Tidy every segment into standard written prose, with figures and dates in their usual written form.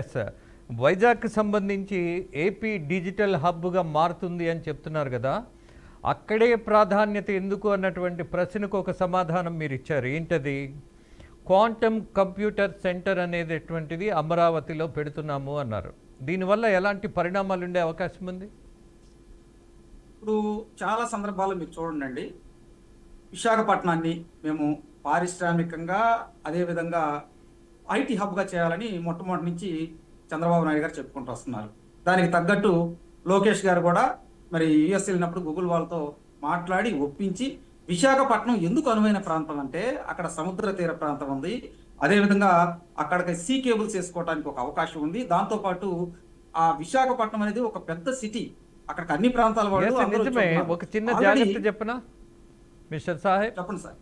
Yes sir. వైజాగ్కి సంబంధించి AP digital హబ్గా మారుతుంది అని చెప్తున్నారు కదా, అక్కడే ప్రాధాన్యత ఎందుకు అన్నటువంటి ప్రశ్నకు ఒక సమాధానం మీరు ఇచ్చారు. ఏంటది? క్వాంటమ్ కంప్యూటర్ సెంటర్ అనేటటువంటిది అమరావతిలో పెడుతున్నాము అన్నారు. దీనివల్ల ఎలాంటి పరిణామాలు ఉండే అవకాశం ఉంది? ఇప్పుడు చాలా సందర్భాలు మీరు చూడండి, విశాఖపట్నాన్ని మేము పారిశ్రామికంగా అదేవిధంగా ఐటీ హబ్గా చేయాలని మొట్టమొదటి నుంచి చంద్రబాబు నాయుడు గారు చెప్పుకుంటూ వస్తున్నారు. దానికి తగ్గట్టు లోకేష్ గారు కూడా మరి యుఎస్ వెళ్ళినప్పుడు గూగుల్ వాళ్ళతో మాట్లాడి ఒప్పించి విశాఖపట్నం ఎందుకు అనువైన ప్రాంతం అంటే అక్కడ సముద్ర తీర ప్రాంతం ఉంది, అదేవిధంగా అక్కడికి సీ కేబుల్స్ వేసుకోవడానికి ఒక అవకాశం ఉంది. దాంతోపాటు ఆ విశాఖపట్నం అనేది ఒక పెద్ద సిటీ, అక్కడికి అన్ని ప్రాంతాల వాళ్ళు. నిజమే. ఒక చిన్న జాగ్రత్త చెప్పనా మిస్టర్ సాహెబ్? చెప్పండి సార్.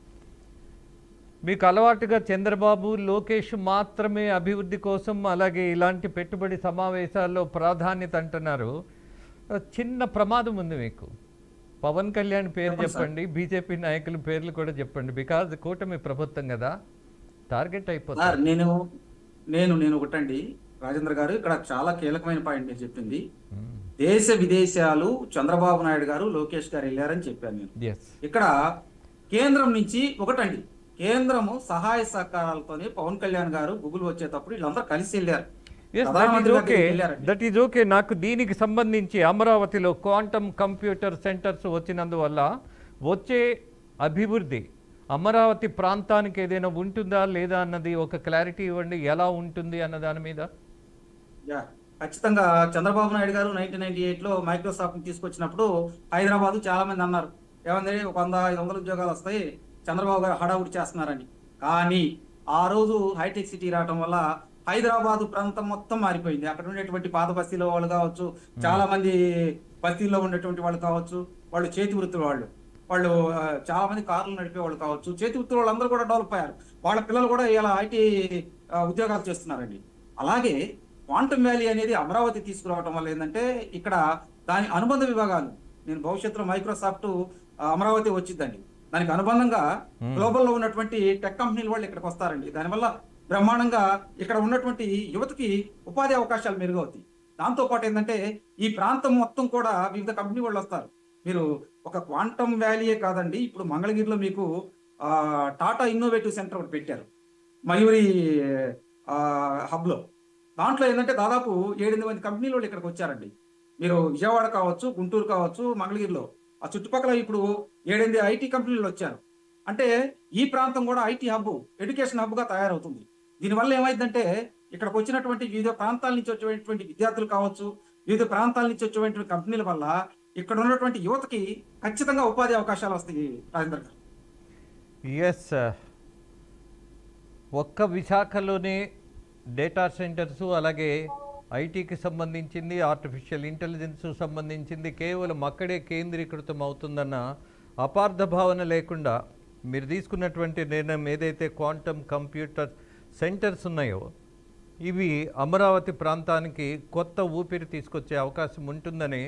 మీకు అలవాటుగా చంద్రబాబు లోకేష్ మాత్రమే అభివృద్ధి కోసం అలాగే ఇలాంటి పెట్టుబడి సమావేశాల్లో ప్రాధాన్యత అంటున్నారు. చిన్న ప్రమాదం ఉంది మీకు. పవన్ కళ్యాణ్ పేరు చెప్పండి, బీజేపీ నాయకుల పేర్లు కూడా చెప్పండి. బికాజ్ కూటమి ప్రభుత్వం కదా, టార్గెట్ అయిపోతుంది. నేను ఒకటండి రాజేంద్ర గారు, ఇక్కడ చాలా కీలకమైన పాయింట్ మీరు చెప్పింది. దేశ విదేశాలు చంద్రబాబు నాయుడు గారు లోకేష్ గారు వెళ్ళారని చెప్పాను నేను. ఇక్కడ కేంద్రం నుంచి ఒకటండి, కేంద్రము సహాయ సహకారాలతోనే పవన్ కళ్యాణ్ గారు గూగుల్ వచ్చేటప్పుడు వీళ్ళందరూ కలిసి వెళ్ళారు. That is okay. నాకు దీనికి సంబంధించి అమరావతిలో క్వాంటమ్ కంప్యూటర్ సెంటర్స్ వచ్చినందువల్ల వచ్చే అభివృద్ధి అమరావతి ప్రాంతానికి ఏదైనా ఉంటుందా లేదా అన్నది ఒక క్లారిటీ ఇవ్వండి. ఎలా ఉంటుంది అన్న దాని మీద. ఖచ్చితంగా చంద్రబాబు నాయుడు గారు 1998లో మైక్రోసాఫ్ట్ తీసుకొచ్చినప్పుడు హైదరాబాద్ చాలా మంది అన్నారు, ఏమంటే 100-500 ఉద్యోగాలు వస్తాయి, చంద్రబాబు గారు హడావుడి చేస్తున్నారని. కానీ ఆ రోజు హైటెక్ సిటీ రావడం వల్ల హైదరాబాద్ ప్రాంతం మొత్తం మారిపోయింది. అక్కడ ఉండేటువంటి పాత బస్తీలో వాళ్ళు కావచ్చు, చాలా మంది బస్తీల్లో ఉండేటువంటి వాళ్ళు కావచ్చు, వాళ్ళు చేతి వృత్తుల వాళ్ళు చాలా మంది కార్లు నడిపే వాళ్ళు కావచ్చు, చేతి వృత్తుల వాళ్ళందరూ కూడా డెవలప్ అయ్యారు. వాళ్ళ పిల్లలు కూడా ఇలా ఐటీ ఉద్యోగాలు చేస్తున్నారండి. అలాగే క్వాంటమ్ వ్యాలీ అనేది అమరావతి తీసుకురావడం వల్ల ఏంటంటే ఇక్కడ దాని అనుబంధ విభాగాలు, నేను భవిష్యత్తులో మైక్రోసాఫ్ట్ అమరావతి వచ్చిందండి, దానికి అనుబంధంగా గ్లోబల్ లో ఉన్నటువంటి టెక్ కంపెనీలు వాళ్ళు ఇక్కడికి వస్తారండి. దానివల్ల బ్రహ్మాండంగా ఇక్కడ ఉన్నటువంటి యువతకి ఉపాధి అవకాశాలు మెరుగవుతాయి. దాంతో పాటు ఏంటంటే ఈ ప్రాంతం మొత్తం కూడా వివిధ కంపెనీ వాళ్ళు వస్తారు. మీరు ఒక క్వాంటమ్ వ్యాలీయే కాదండి, ఇప్పుడు మంగళగిరిలో మీకు టాటా ఇన్నోవేటివ్ సెంటర్ ఒకటి పెట్టారు మయూరి హబ్ లో. దాంట్లో ఏంటంటే దాదాపు 7-8 మంది కంపెనీలు వాళ్ళు ఇక్కడికి వచ్చారండి. మీరు విజయవాడ కావచ్చు, గుంటూరు కావచ్చు, మంగళగిరిలో ఆ చుట్టుపక్కల ఇప్పుడు 7-8 ఐటీ కంపెనీలు వచ్చారు. అంటే ఈ ప్రాంతం కూడా ఐటీ హబ్, ఎడ్యుకేషన్ హబ్గా తయారవుతుంది. దీనివల్ల ఏమైందంటే ఇక్కడికి వచ్చినటువంటి వివిధ ప్రాంతాల నుంచి వచ్చేటువంటి విద్యార్థులు కావచ్చు, వివిధ ప్రాంతాల నుంచి వచ్చేటువంటి కంపెనీల వల్ల ఇక్కడ ఉన్నటువంటి యువతకి ఖచ్చితంగా ఉపాధి అవకాశాలు వస్తాయి. రాజేంద్ర గారు, ఎస్, ఒక్క విశాఖలోనే డేటా సెంటర్స్ అలాగే ఐటీకి సంబంధించింది, ఆర్టిఫిషియల్ ఇంటెలిజెన్స్ సంబంధించింది కేవలం అక్కడే కేంద్రీకృతం అవుతుందన్న అపార్థ భావన లేకుండా మీరు తీసుకున్నటువంటి నిర్ణయం ఏదైతే క్వాంటమ్ కంప్యూటర్ సెంటర్స్ ఉన్నాయో ఇవి అమరావతి ప్రాంతానికి కొత్త ఊపిరి తీసుకొచ్చే అవకాశం ఉంటుందని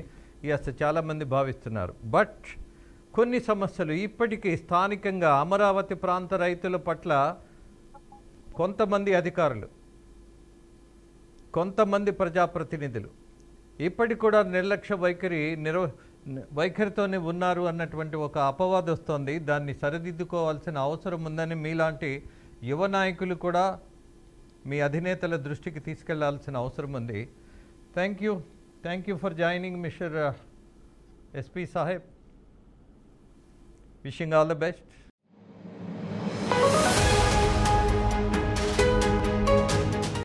చాలామంది భావిస్తున్నారు. బట్ కొన్ని సమస్యలు ఇప్పటికీ స్థానికంగా అమరావతి ప్రాంత రైతుల పట్ల కొంతమంది అధికారులు, కొంతమంది ప్రజాప్రతినిధులు ఇప్పటికి కూడా నిర్లక్ష్య వైఖరితోనే ఉన్నారు అన్నటువంటి ఒక అపవాదం వస్తోంది. దాన్ని సరిదిద్దుకోవాల్సిన అవసరం ఉందని మీలాంటి యువ నాయకులు కూడా మీ అధినేతల దృష్టికి తీసుకెళ్లాల్సిన అవసరం ఉంది. Thank you for joining mister SP Saheb. Wishing all the best.